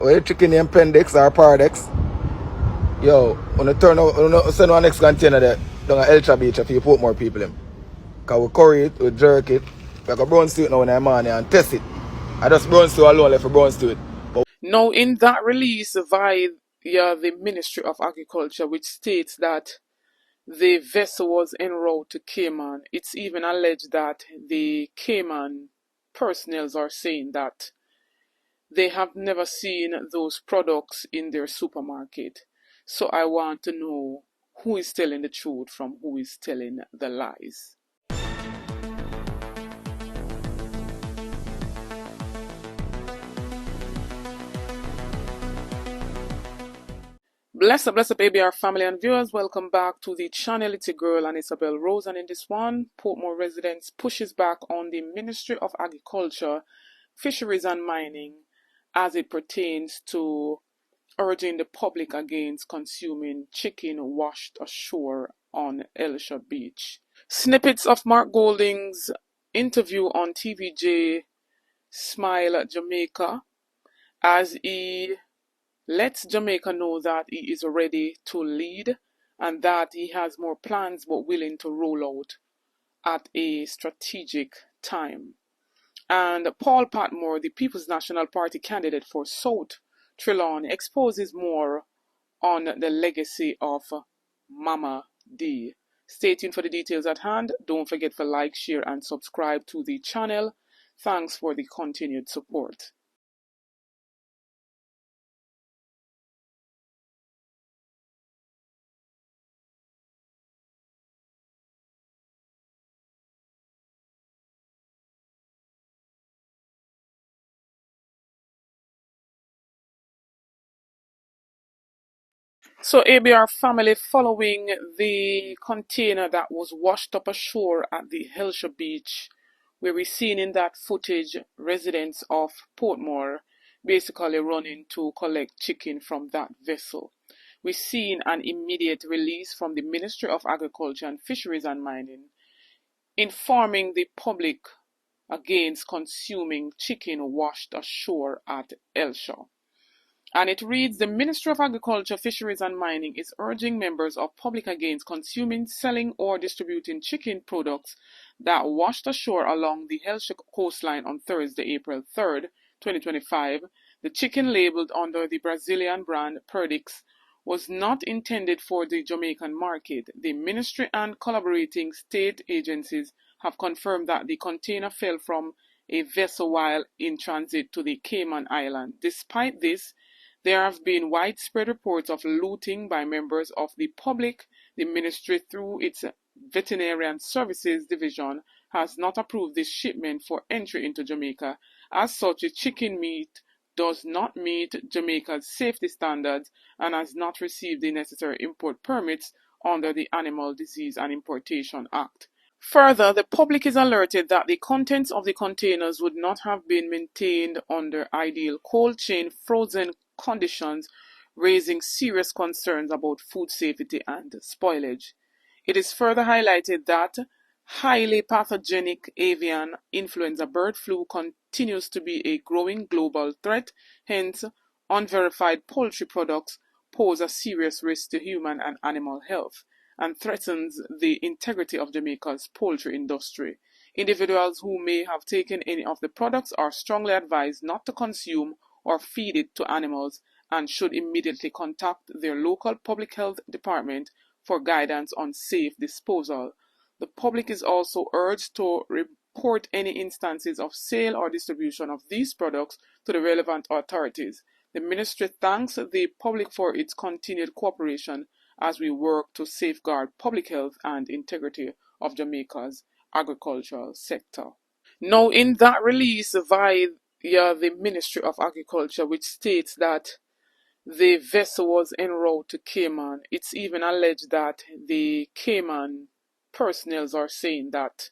Where the chicken in appendix or paradex, yo, when you turn out, when you send our next container there, down at Elcha Beach, if you put more people in. Because we curry it, we jerk it, we go brown stew it now in the morning and test it. I just brown stew alone, left for brown stew it. But Now, in that release via the Ministry of Agriculture, which states that the vessel was en route to Cayman, it's even alleged that the Cayman personnel are saying that they have never seen those products in their supermarket. So I want to know who is telling the truth from who is telling the lies. Bless up, baby, our family and viewers. Welcome back to the channel. It's your girl and Isabel Rose, and in this one, Portmore residents pushes back on the Ministry of Agriculture, Fisheries and Mining as it pertains to urging the public against consuming chicken washed ashore on Alledged Beach. Snippets of Mark Golding's interview on TVJ Smile Jamaica as he lets Jamaica know that he is ready to lead and that he has more plans but willing to roll out at a strategic time. And Paul Patmore, the People's National Party candidate for South Trelawny, exposes more on the legacy of Mama D. Stay tuned for the details at hand. Don't forget to like, share, and subscribe to the channel. Thanks for the continued support. So ABR family, following the container that was washed up ashore at the Alledged Beach, where we seen in that footage residents of Portmore basically running to collect chicken from that vessel. We seen an immediate release from the Ministry of Agriculture and Fisheries and Mining informing the public against consuming chicken washed ashore at Alledged. And it reads, the Ministry of Agriculture, Fisheries and Mining is urging members of public against consuming, selling or distributing chicken products that washed ashore along the Alledged coastline on Thursday, April 3rd, 2025. The chicken labeled under the Brazilian brand Perdix was not intended for the Jamaican market. The ministry and collaborating state agencies have confirmed that the container fell from a vessel while in transit to the Cayman Island. Despite this, there have been widespread reports of looting by members of the public. The ministry, through its Veterinary Services Division, has not approved this shipment for entry into Jamaica. As such, the chicken meat does not meet Jamaica's safety standards and has not received the necessary import permits under the Animal Disease and Importation Act. Further, the public is alerted that the contents of the containers would not have been maintained under ideal cold chain frozen conditions, raising serious concerns about food safety and spoilage. It is further highlighted that highly pathogenic avian influenza bird flu continues to be a growing global threat, hence, unverified poultry products pose a serious risk to human and animal health and threatens the integrity of Jamaica's poultry industry. Individuals who may have taken any of the products are strongly advised not to consume or feed it to animals and should immediately contact their local public health department for guidance on safe disposal. The public is also urged to report any instances of sale or distribution of these products to the relevant authorities. The ministry thanks the public for its continued cooperation as we work to safeguard public health and integrity of Jamaica's agricultural sector. Now, in that release via the Ministry of Agriculture, which states that the vessel was en route to Cayman, it's even alleged that the Cayman personnel are saying that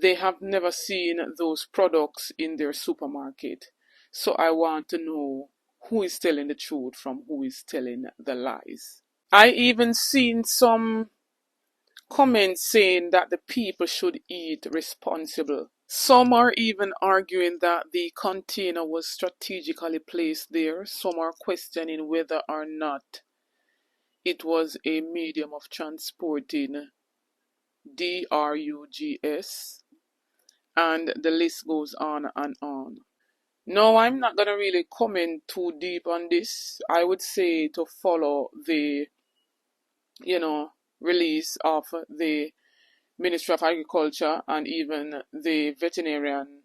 they have never seen those products in their supermarket. So I want to know who is telling the truth from who is telling the lies. I even seen some comments saying that the people should eat responsible. Some are even arguing that the container was strategically placed there. Some are questioning whether or not it was a medium of transporting drugs, and the list goes on and on. No, I'm not gonna really comment too deep on this. I would say to follow the, release of the Ministry of Agriculture and even the veterinarian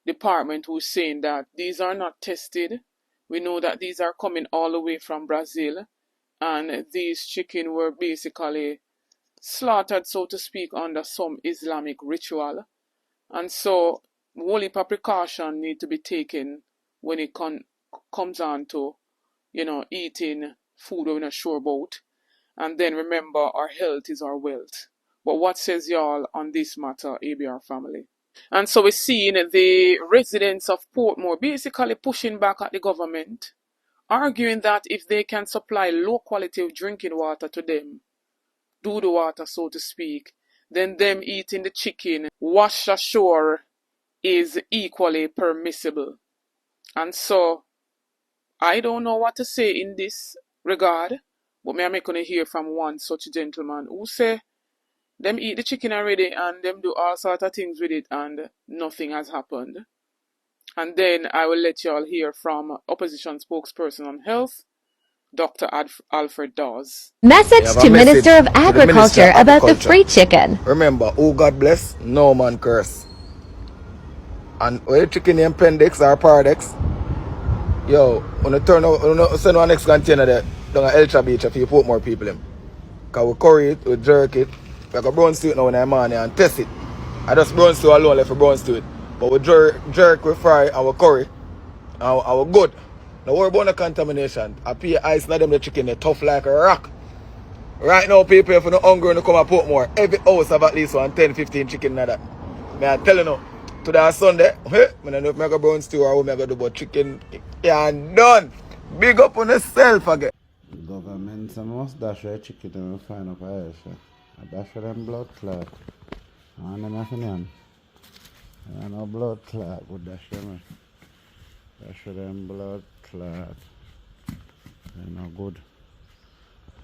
department, who's saying that these are not tested. We know that these are coming all the way from Brazil, and these chicken were basically slaughtered, so to speak, under some Islamic ritual. And so, whole heap of precaution need to be taken when it comes on to, eating food we're not sure about. And then remember, our health is our wealth. But what says y'all on this matter, ABR family? And so we're seeing the residents of Portmore basically pushing back at the government, arguing that if they can supply low quality drinking water to them, do the water so to speak, then them eating the chicken washed ashore is equally permissible. And so I don't know what to say in this regard, but me I make gonna hear from one such gentleman who say them eat the chicken already and them do all sort of things with it and nothing has happened. And then I will let y'all hear from opposition spokesperson on health, Dr. Alfred Dawes. Message to Minister of Agriculture about the free chicken. Remember, who God bless, no man curse. And when you chicken in appendix or paradex, yo, when you send one next container there, down at Alledged Beach, if you put more people in. Because we curry it, we jerk it, we go brown stew it now in the morning and test it. I just brown stew alone left for brown stew it. But we jerk, we fry, and we curry, and we good. Now worry about the contamination. I pay ice in them the chicken, they tough like a rock. Right now, people, if you're not hungry and you come and put more, every house have at least 10, 15 chicken in that. I tell you now, today Sunday, I don't know if I go brown stew or what I go do, but chicken, yeah, done. Big up on yourself again. Government must dash your chicken and find up a I dash for them blood clot. And them have them. And no blood clot would dash them. Dash for them blood clot. They're no good.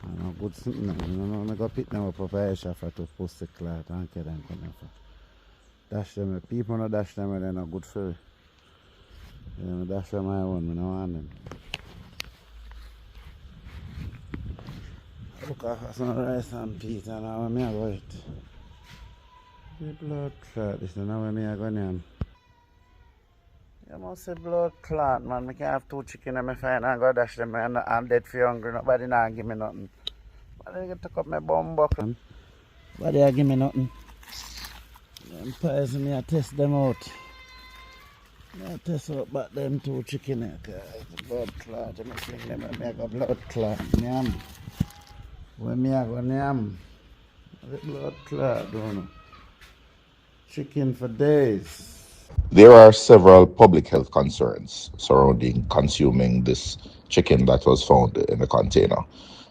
They're no good something. You know, I go pick them up of a for to post the clot and get them coming for. Dash them. People no dash them, they're not good for it. Dash them my own, I don't want them. Look at some rice and peas and now I go eat. The blood clot, this is now I go name. You must say blood clot, man. I can have 2 chicken and I find and go dash them and I'm dead for hungry. Nobody now give me nothing. Nobody can take up my bum buckle. Nobody give me nothing. Them pies me I test them out. I test out back them 2 chicken. It's blood clot. I fling them and make a blood clot. Yum. When me I go yam, the blood clot, don't know. Chicken for days. There are several public health concerns surrounding consuming this chicken that was found in the container.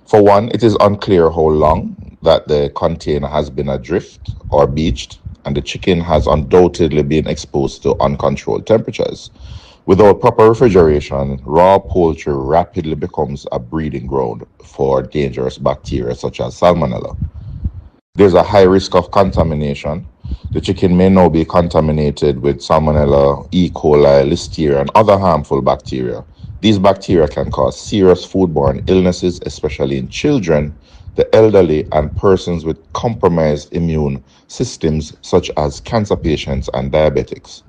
For one, it is unclear how long that the container has been adrift or beached, and the chicken has undoubtedly been exposed to uncontrolled temperatures. Without proper refrigeration, raw poultry rapidly becomes a breeding ground for dangerous bacteria such as salmonella. There's a high risk of contamination. The chicken may now be contaminated with salmonella, E. coli, listeria, and other harmful bacteria. These bacteria can cause serious foodborne illnesses, especially in children, the elderly, and persons with compromised immune systems, such as cancer patients and diabetics.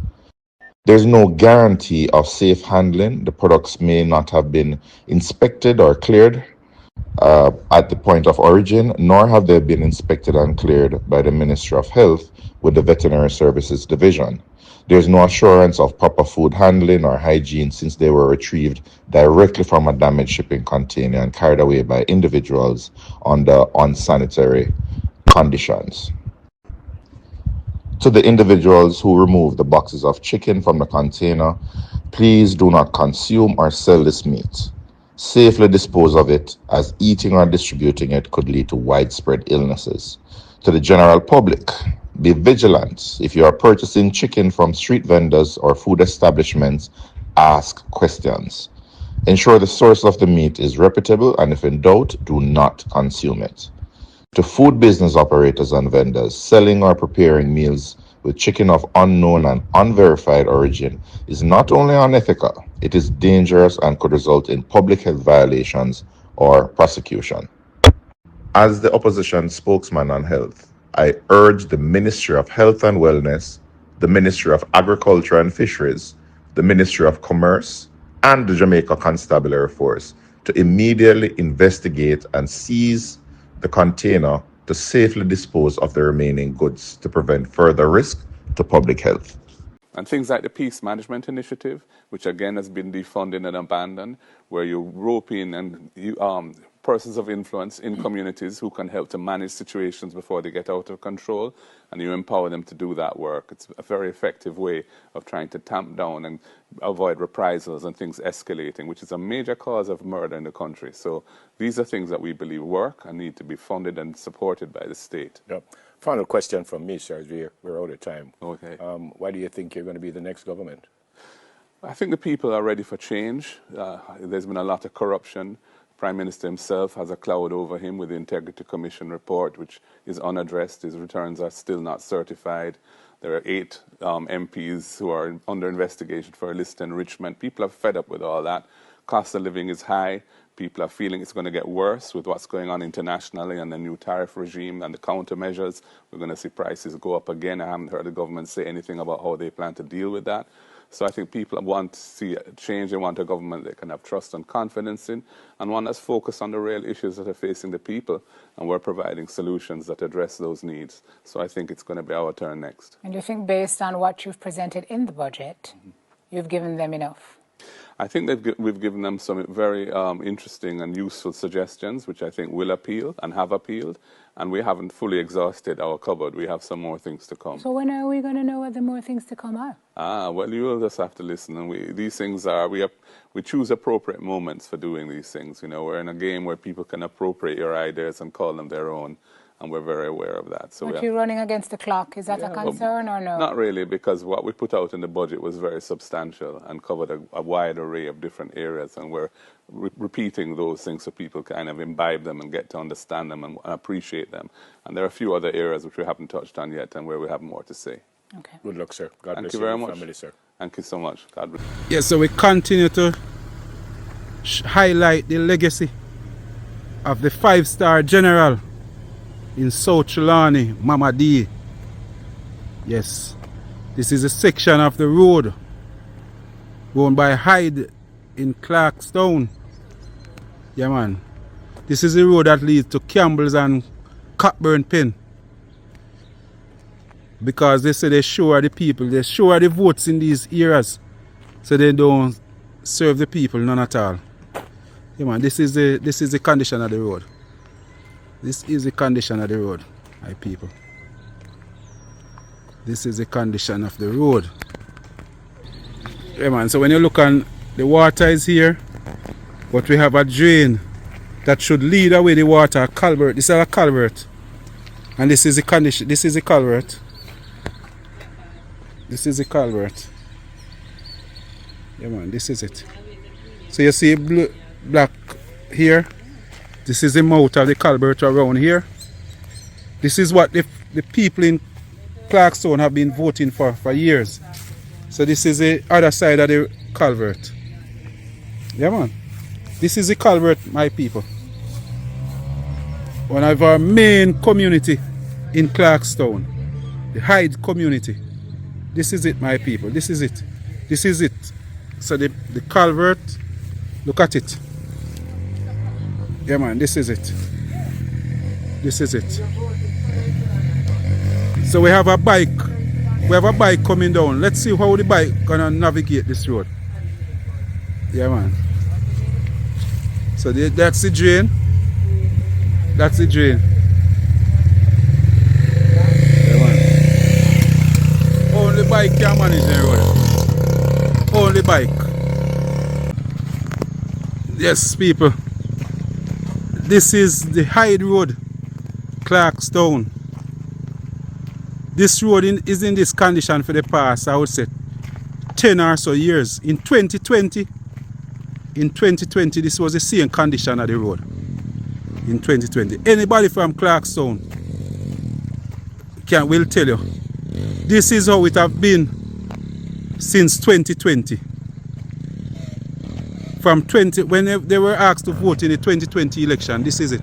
There's no guarantee of safe handling. The products may not have been inspected or cleared at the point of origin, nor have they been inspected and cleared by the Ministry of Health with the Veterinary Services Division. There's no assurance of proper food handling or hygiene since they were retrieved directly from a damaged shipping container and carried away by individuals under unsanitary conditions. To the individuals who remove the boxes of chicken from the container, please do not consume or sell this meat. Safely dispose of it, as eating or distributing it could lead to widespread illnesses. To the general public, Be vigilant. If you are purchasing chicken from street vendors or food establishments, ask questions. Ensure the source of the meat is reputable, and if in doubt, do not consume it. To food business operators and vendors, selling or preparing meals with chicken of unknown and unverified origin is not only unethical, it is dangerous and could result in public health violations or prosecution. As the opposition spokesman on health, I urge the Ministry of Health and Wellness, the Ministry of Agriculture and Fisheries, the Ministry of Commerce, and the Jamaica Constabulary Force to immediately investigate and seize the container to safely dispose of the remaining goods to prevent further risk to public health. And things like the Peace Management Initiative, which again has been defunded and abandoned, where you rope in and persons of influence in communities who can help to manage situations before they get out of control, and you empower them to do that work. It's a very effective way of trying to tamp down and avoid reprisals and things escalating, which is a major cause of murder in the country. So these are things that we believe work and need to be funded and supported by the state. Yep. Final question from me, sir. We're out of time. Okay. Why do you think you're going to be the next government? I think the people are ready for change. There's been a lot of corruption. Prime Minister himself has a cloud over him with the Integrity Commission report, which is unaddressed. His returns are still not certified. There are 8 MPs who are under investigation for illicit enrichment. People are fed up with all that. Cost of living is high. People are feeling it's going to get worse with what's going on internationally and the new tariff regime and the countermeasures. We're going to see prices go up again. I haven't heard the government say anything about how they plan to deal with that. So I think people want to see a change. They want a government they can have trust and confidence in, and one that's focused on the real issues that are facing the people, and we're providing solutions that address those needs. So I think it's going to be our turn next. And you think based on what you've presented in the budget, you've given them enough? I think we've given them some very interesting and useful suggestions, which I think will appeal and have appealed. And we haven't fully exhausted our cupboard. We have some more things to come. So when are we going to know what the more things to come are? Well, you will just have to listen. And these things are, we choose appropriate moments for doing these things. You know, we're in a game where people can appropriate your ideas and call them their own. And we're very aware of that. So But you're running against the clock. Is that a concern or no? Not really, because what we put out in the budget was very substantial and covered a wide array of different areas. And we're repeating those things so people kind of imbibe them and get to understand them and appreciate them. And there are a few other areas which we haven't touched on yet and where we have more to say. Okay. Good luck, sir. God Thank bless you very much. Family, sir. Thank you so much. God bless. Yes, so we continue to highlight the legacy of the 5-star general in South Trelawney, Mama D. Yes, this is a section of the road going by Hyde in Clarkstown. Yeah, man. This is the road that leads to Campbell's and Cockburn Pen. Because they say they sure the people, they sure the votes in these areas. So they don't serve the people none at all. Yeah, man, this is the condition of the road. This is the condition of the road, my people. This is the condition of the road. Yeah, man, so when you look on, the water is here, but we have a drain that should lead away the water, a culvert. This is a culvert. And this is the condition, this is the culvert. This is the culvert. Yeah, man, this is it. So you see blue, black here. This is the mouth of the culvert around here. This is what the people in Clarkstown have been voting for years. So this is the other side of the culvert. Yeah, man. This is the culvert, my people. One of our main community in Clarkstown. The Hyde community. This is it, my people. This is it. This is it. So the culvert, look at it. Yeah, man, this is it. This is it. So we have a bike. We have a bike coming down. Let's see how the bike gonna navigate this road. Yeah, man. So that's the drain. That's the drain. Yeah, man. Only bike can manage the road. Only bike. Yes, people. This is the Hyde Road, Clarkstown. This road is in this condition for the past, I would say, 10 or so years. In 2020, this was the same condition of the road. In 2020. Anybody from Clarkstown will tell you, this is how it have been since 2020. From when they were asked to vote in the 2020 election, this is it.